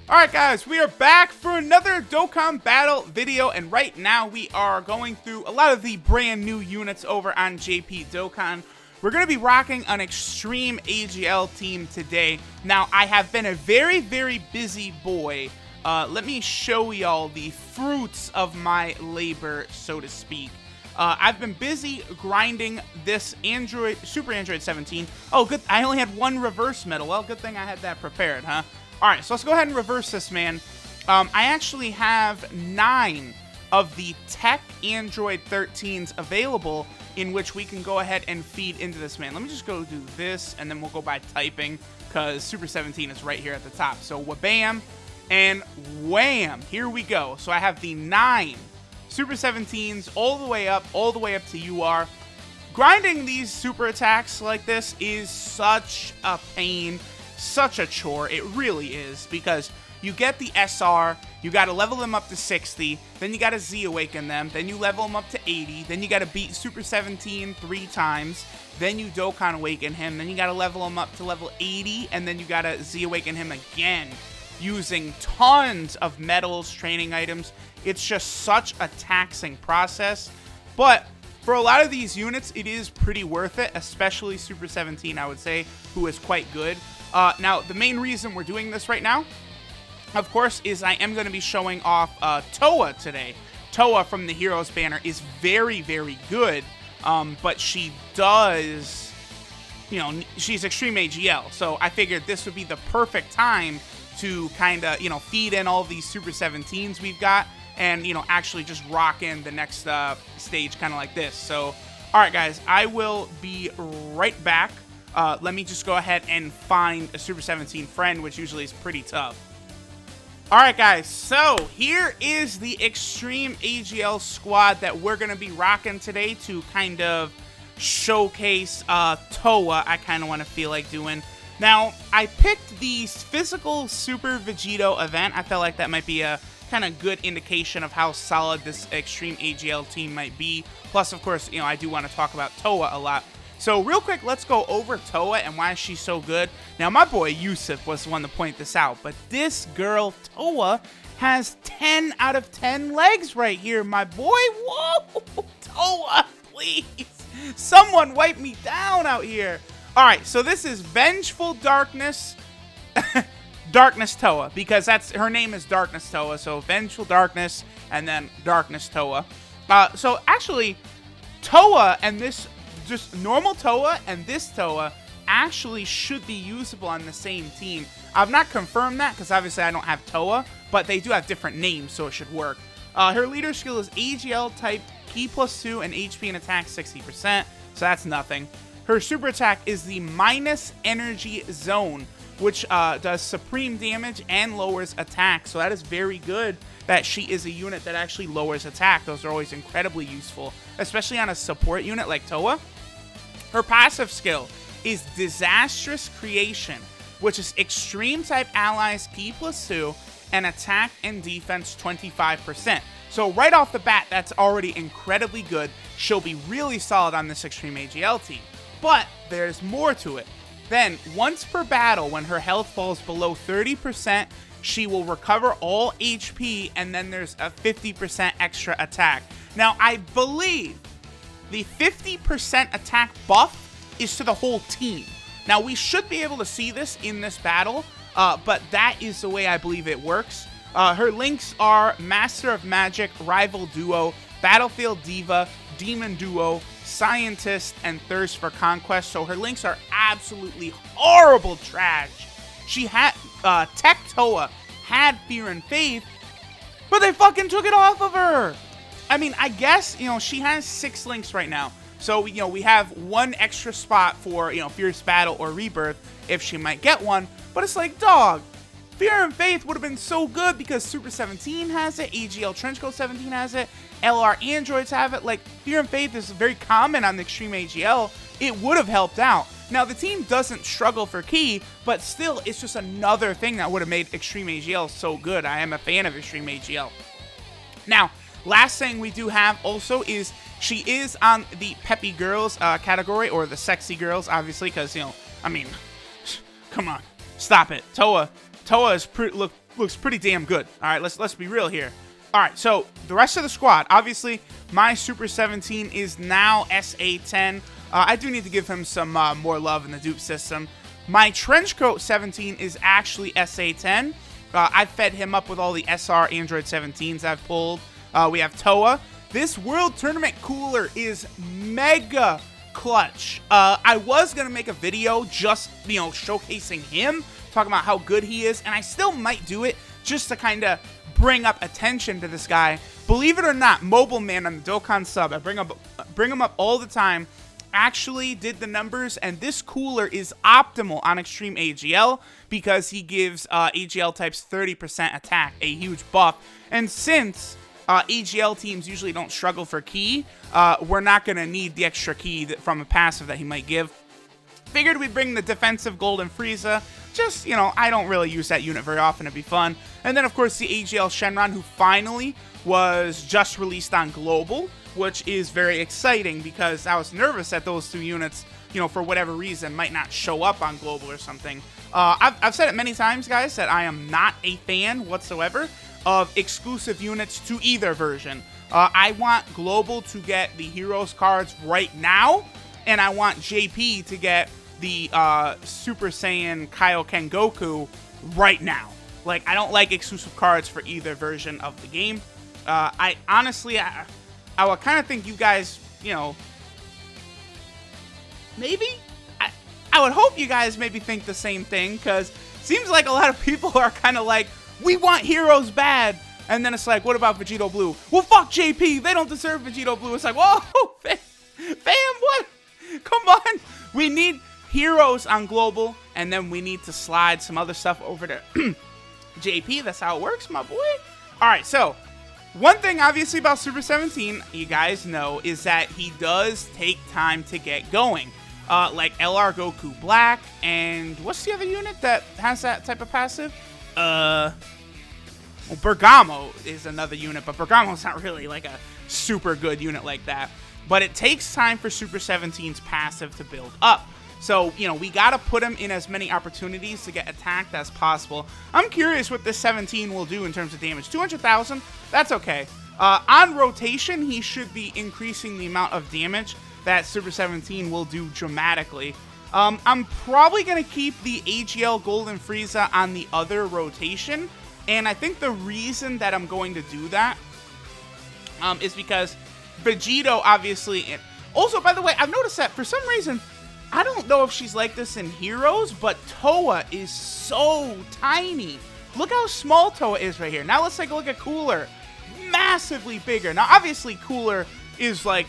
Alright guys, we are back for another Dokkan battle video, and right now we are going through a lot of the brand new units over on JP Dokkan. We're going to be rocking an Extreme AGL team today. Now, I have been a very busy boy. Let me show y'all the fruits of my labor, so to speak. I've been busy grinding this Super Android 17. Oh, good. I only had one reverse medal. Well, good thing I had that prepared, huh? Alright, so let's go ahead and reverse this, man. I actually have 9 of the Tech Android 13s available in which we can go ahead and feed into this, man. Let me just go do this, and then we'll go by typing, because Super 17 is right here at the top. So, wabam, and wham! Here we go. So, I have the 9 Super 17s all the way up to UR. Grinding these super attacks like this is such a pain. Such a chore, it really is, because you get the SR, you gotta level them up to 60, then you gotta Z-Awaken them, then you level them up to 80, then you gotta beat Super 17 3 times, then you Dokkan Awaken him, then you gotta level him up to level 80, and then you gotta Z-Awaken him again, using tons of medals, training items. It's just such a taxing process, but for a lot of these units, it is pretty worth it, especially Super 17, I would say, who is quite good. Now, the main reason we're doing this right now, of course, is I am going to be showing off TOWA today. TOWA from the Heroes banner is very good, but she does, you know, she's Extreme AGL, so I figured this would be the perfect time to kind of, you know, feed in all of these Super 17s we've got, and, you know, actually just rock in the next stage kind of like this. So, alright guys, I will be right back. Let me just go ahead and find a Super 17 friend, which usually is pretty tough. Alright guys, so here is the Extreme AGL squad that we're going to be rocking today to kind of showcase TOWA, I kind of want to feel like doing. Now, I picked the physical Super Vegito event. I felt like that might be a kind of good indication of how solid this Extreme AGL team might be. Plus, of course, you know, I do want to talk about TOWA a lot. So real quick, let's go over TOWA and why she's so good. Now, my boy Yusuf was the one to point this out, but this girl, TOWA, has 10 out of 10 legs right here, my boy. Whoa, TOWA, please. Someone wipe me down out here. All right, so this is Vengeful Darkness, Darkness TOWA, because that's her name is Darkness TOWA, so Vengeful Darkness and then Darkness TOWA. So actually, TOWA and this, just normal TOWA and this TOWA actually should be usable on the same team. I've not confirmed that because obviously I don't have TOWA, but they do have different names, so it should work. Her leader skill is AGL type, Ki +2, and HP and attack 60%, so that's nothing. Her super attack is the minus energy zone, which does supreme damage and lowers attack, so that is very good that she is a unit that actually lowers attack. Those are always incredibly useful, especially on a support unit like TOWA. Her passive skill is Disastrous Creation, which is extreme type allies Ki +2 and attack and defense 25%. So right off the bat, that's already incredibly good. She'll be really solid on this Extreme AGL team. But there's more to it. Then, once per battle, when her health falls below 30%, she will recover all HP, and then there's a 50% extra attack. Now, I believe the 50% attack buff is to the whole team. Now, we should be able to see this in this battle, but that is the way I believe it works. Her links are Master of Magic, Rival Duo, Battlefield Diva, Demon Duo, Scientist, and Thirst for Conquest. So her links are absolutely horrible trash. She had, Tech TOWA had Fear and Faith, but they fucking took it off of her. I mean, I guess, you know, she has 6 links right now. So, you know, we have 1 extra spot for, you know, Fierce Battle or Rebirth if she might get one. But it's like, dog, Fear and Faith would have been so good because Super 17 has it, AGL Trenchcoat 17 has it, LR Androids have it. Like, Fear and Faith is very common on the Extreme AGL. It would have helped out. Now, the team doesn't struggle for Ki, but still, it's just another thing that would have made Extreme AGL so good. I am a fan of Extreme AGL. Now, last thing we do have also is she is on the Peppy Girls category, or the Sexy Girls, obviously, because, you know, I mean, come on, stop it. TOWA TOWA is looks pretty damn good. All right, let's be real here. All right, so the rest of the squad, obviously, my Super 17 is now SA10. I do need to give him some more love in the dupe system. My Trenchcoat 17 is actually SA10. I fed him up with all the SR Android 17s I've pulled. We have TOWA. This World Tournament cooler is mega clutch. I was going to make a video just, showcasing him, talking about how good he is, and I still might do it just to kind of bring up attention to this guy. Believe it or not, Mobile Man on the Dokkan sub, I bring him up all the time, actually did the numbers, and this cooler is optimal on Extreme AGL because he gives AGL types 30% attack, a huge buff. And since AGL teams usually don't struggle for ki, we're not going to need the extra ki from a passive that he might give. Figured we'd bring the defensive Golden Frieza. Just, I don't really use that unit very often. It'd be fun. And then, of course, the AGL Shenron, who finally was just released on Global, which is very exciting because I was nervous that those two units, for whatever reason, might not show up on Global or something. I've said it many times, guys, that I am not a fan whatsoever of exclusive units to either version. I want Global to get the Heroes cards right now, and I want JP to get the Super Saiyan Kaioken Goku right now. Like, I don't like exclusive cards for either version of the game. I honestly, I would kind of think you guys, maybe? I would hope you guys maybe think the same thing, because it seems like a lot of people are kind of like, we want Heroes bad. And then it's like, what about Vegito Blue? Well, fuck JP. They don't deserve Vegito Blue. It's like, whoa, fam, what? Come on. We need Heroes on Global, and then we need to slide some other stuff over to JP. That's how it works, my boy. All right, so one thing, obviously, about Super 17, you guys know, is that he does take time to get going. Like LR Goku Black, and what's the other unit that has that type of passive? Well, Bergamo is another unit, but Bergamo's not really like a super good unit like that. But it takes time for Super 17's passive to build up. So, we got to put him in as many opportunities to get attacked as possible. I'm curious what this 17 will do in terms of damage. 200,000? That's okay. On rotation, he should be increasing the amount of damage that Super 17 will do dramatically. I'm probably going to keep the AGL Golden Frieza on the other rotation. And I think the reason that I'm going to do that is because Vegito, obviously... Also, by the way, I've noticed that for some reason... I don't know if she's like this in Heroes, but TOWA is so tiny. Look how small TOWA is right here. Now let's take a look at Cooler. Massively bigger. Now, obviously, Cooler is, like,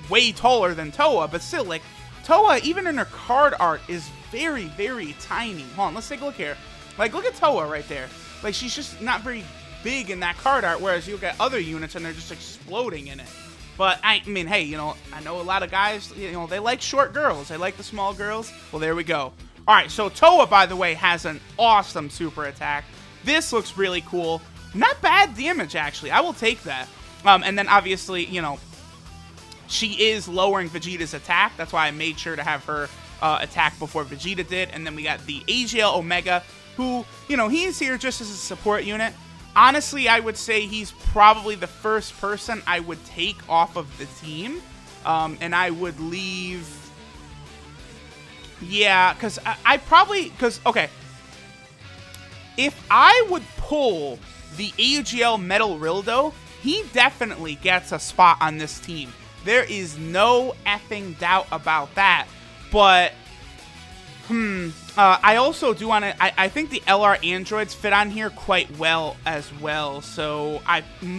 way taller than TOWA, but still, like, TOWA, even in her card art, is very, very tiny. Hold on, let's take a look here. Like, look at TOWA right there. Like, she's just not very big in that card art, whereas you'll get other units and they're just exploding in it. But, I mean, hey, I know a lot of guys, they like short girls. They like the small girls. Well, there we go. All right, so TOWA, by the way, has an awesome super attack. This looks really cool. Not bad damage, actually. I will take that. And then, obviously, she is lowering Vegeta's attack. That's why I made sure to have her attack before Vegeta did. And then we got the AGL Omega, who, he's here just as a support unit. Honestly, I would say he's probably the first person I would take off of the team. And I would leave... Yeah, because okay. If I would pull the AGL Metal Rildo, he definitely gets a spot on this team. There is no effing doubt about that. But... I also do want to... I think the LR androids fit on here quite well as well. So,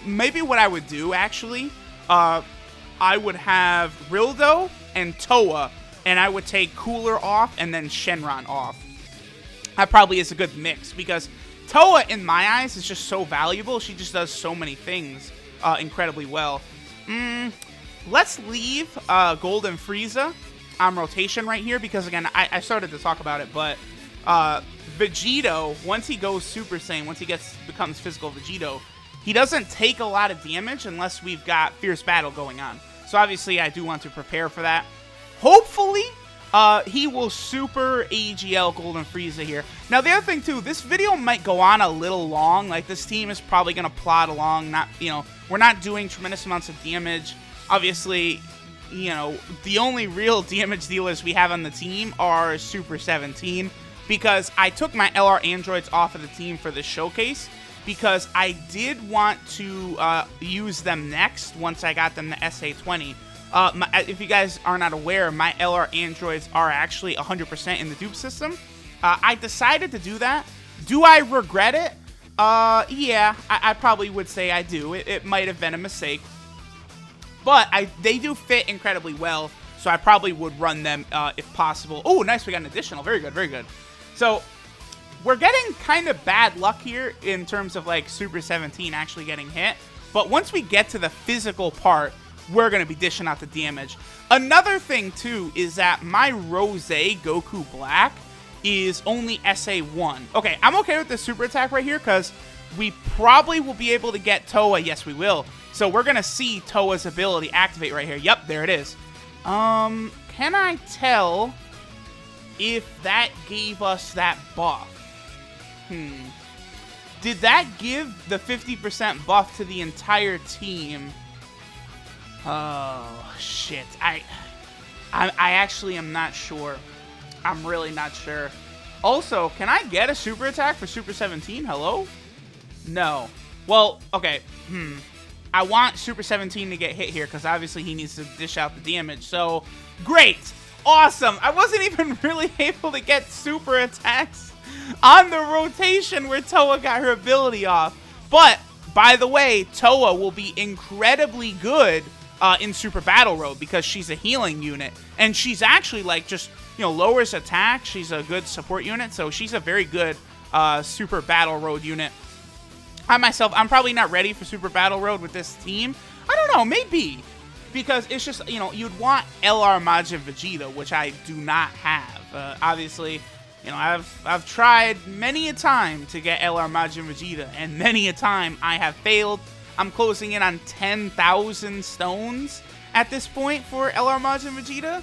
maybe what I would do, actually, I would have Rildo and TOWA, and I would take Cooler off and then Shenron off. That probably is a good mix, because TOWA, in my eyes, is just so valuable. She just does so many things incredibly well. Let's leave Golden Frieza on rotation right here, because again, I started to talk about it, but Vegito, once he goes Super Saiyan, once he becomes physical Vegito, he doesn't take a lot of damage unless we've got Fierce Battle going on. So obviously I do want to prepare for that. Hopefully he will super AGL Golden Frieza here. Now, the other thing, too, this video might go on a little long. Like, this team is probably going to plod along. Not, you know, we're not doing tremendous amounts of damage. Obviously, you know, the only real damage dealers we have on the team are Super 17, because I took my LR androids off of the team for this showcase, because I did want to use them next once I got them to SA20. If you guys are not aware, my LR androids are actually 100% in the dupe system. I decided to do that. Do I regret it? Yeah, I probably would say I do. It might have been a mistake. But they do fit incredibly well, so I probably would run them if possible. Oh, nice, we got an additional. Very good, very good. So, we're getting kind of bad luck here in terms of, like, Super 17 actually getting hit. But once we get to the physical part, we're going to be dishing out the damage. Another thing, too, is that my Rose Goku Black is only SA1. Okay, I'm okay with this super attack right here because we probably will be able to get TOWA. Yes, we will. So we're going to see TOWA's ability activate right here. Yep, there it is. Can I tell if that gave us that buff? Did that give the 50% buff to the entire team? Oh, shit. I actually am not sure. I'm really not sure. Also, can I get a super attack for Super 17? Hello? No. Well, okay. I want Super 17 to get hit here because obviously he needs to dish out the damage. So, great. Awesome. I wasn't even really able to get super attacks on the rotation where TOWA got her ability off. But, by the way, TOWA will be incredibly good in Super Battle Road because she's a healing unit. And she's actually, like, just, you know, lowers attack. She's a good support unit. So, she's a very good Super Battle Road unit. I myself, I'm probably not ready for Super Battle Road with this team. I don't know, maybe. Because it's just, you know, you'd want LR Majin Vegeta, which I do not have. Obviously, you know, I've tried many a time to get LR Majin Vegeta, and many a time I have failed. I'm closing in on 10,000 stones at this point for LR Majin Vegeta.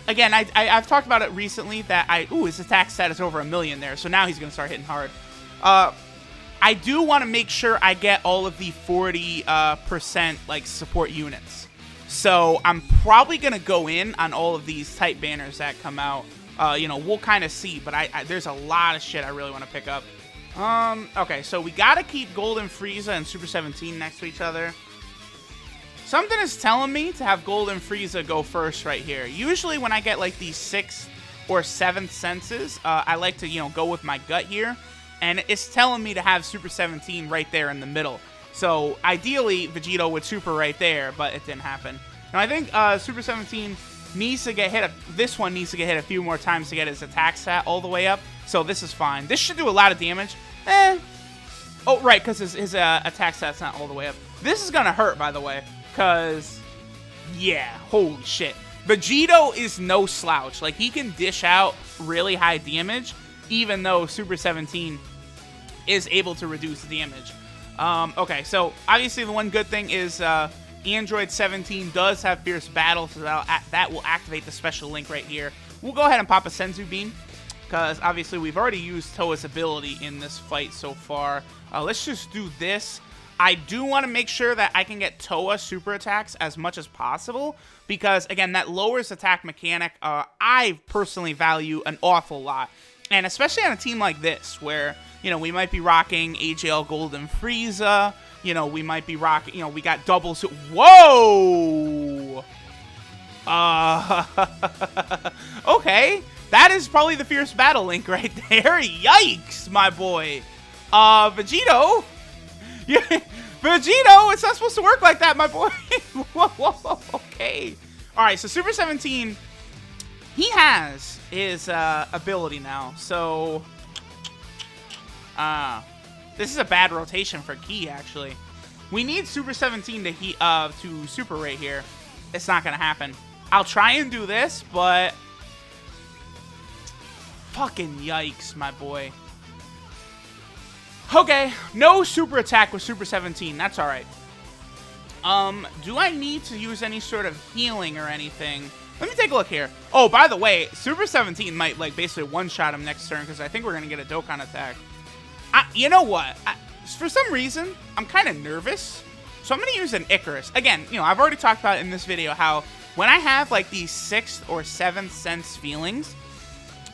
Again, I've talked about it recently that his attack stat is over 1 million there, so now he's going to start hitting hard. I do want to make sure I get all of the 40% like support units. So I'm probably going to go in on all of these type banners that come out. You know, we'll kind of see, but there's a lot of shit I really want to pick up. Okay, so we got to keep Golden Frieza and Super 17 next to each other. Something is telling me to have Golden Frieza go first right here. Usually when I get like these 6th or 7th senses, I like to, you know, go with my gut here. And it's telling me to have Super 17 right there in the middle. So, ideally, Vegito would super right there, but it didn't happen. Now, I think Super 17 needs to get hit. This one needs to get hit a few more times to get his attack stat all the way up. So, this is fine. This should do a lot of damage. Oh, right, because his attack stat's not all the way up. This is going to hurt, by the way, because, yeah, holy shit. Vegito is no slouch. Like, he can dish out really high damage, even though Super 17 is able to reduce damage. Okay, so obviously the one good thing is Android 17 does have Fierce Battle, so that will activate the special link right here. We'll go ahead and pop a Senzu Bean, because obviously we've already used TOWA's ability in this fight so far. Let's just do this. I do want to make sure that I can get TOWA super attacks as much as possible, because, again, that lowers attack mechanic I personally value an awful lot. And especially on a team like this, where, you know, we might be rocking AJL Golden Frieza, you know, we might be rocking, you know, we got doubles. Whoa! Okay, that is probably the Fierce Battle link right there. Yikes, my boy. Vegito? Yeah, Vegito, it's not supposed to work like that, my boy. Whoa, okay. Alright, so Super 17... he has his ability now, so this is a bad rotation for Ki, actually. We need Super 17 to super right here. It's not gonna happen. I'll try and do this, but fucking yikes, my boy. Okay, no super attack with Super 17. That's all right. Do I need to use any sort of healing or anything? Let me take a look here. Oh, by the way, Super 17 might, like, basically one-shot him next turn, because I think we're going to get a Dokkan attack. You know what? For some reason, I'm kind of nervous, so I'm going to use an Icarus. Again, you know, I've already talked about it in this video how when I have, like, these 6th or 7th sense feelings,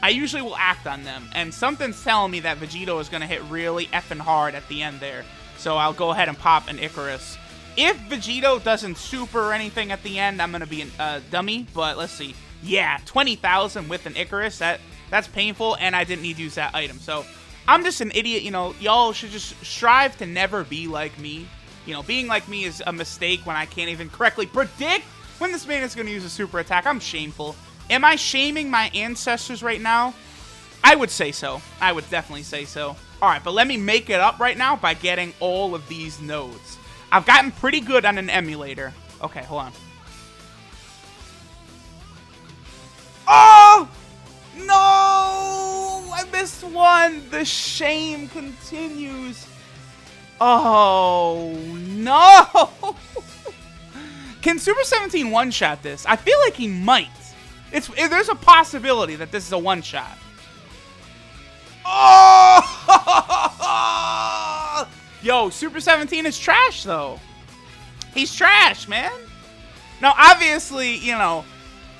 I usually will act on them, and something's telling me that Vegito is going to hit really effing hard at the end there, so I'll go ahead and pop an Icarus. If Vegito doesn't super or anything at the end, I'm going to be a dummy, but let's see. Yeah, 20,000 with an Icarus, that's painful, and I didn't need to use that item, so I'm just an idiot, you know. Y'all should just strive to never be like me. You know, being like me is a mistake when I can't even correctly predict when this man is going to use a super attack. I'm shameful. Am I shaming my ancestors right now? I would say so. I would definitely say so. Alright, but let me make it up right now by getting all of these nodes. I've gotten pretty good on an emulator. Okay, hold on. Oh! No! I missed one! The shame continues. Oh, no! Can Super 17 one-shot this? I feel like he might. There's a possibility that this is a one-shot. Oh! Yo, Super 17 is trash, though. He's trash, man. Now, obviously, you know,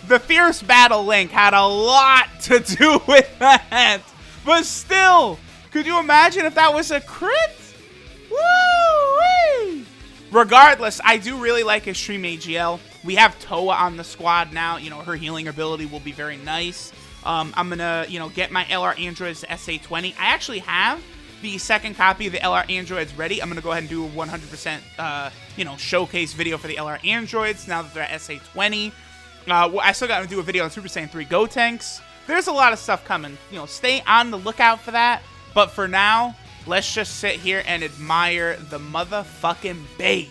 the Fierce Battle Link had a lot to do with that. But still, could you imagine if that was a crit? Woo-wee! Regardless, I do really like Extreme AGL. We have TOWA on the squad now. You know, her healing ability will be very nice. I'm going to, you know, get my LR Androids to SA20. I actually have the second copy of the LR Androids ready. I'm going to go ahead and do a 100%, you know, showcase video for the LR Androids now that they're at SA20. I still got to do a video on Super Saiyan 3 Gotenks. There's a lot of stuff coming. You know, stay on the lookout for that. But for now, let's just sit here and admire the motherfucking babe.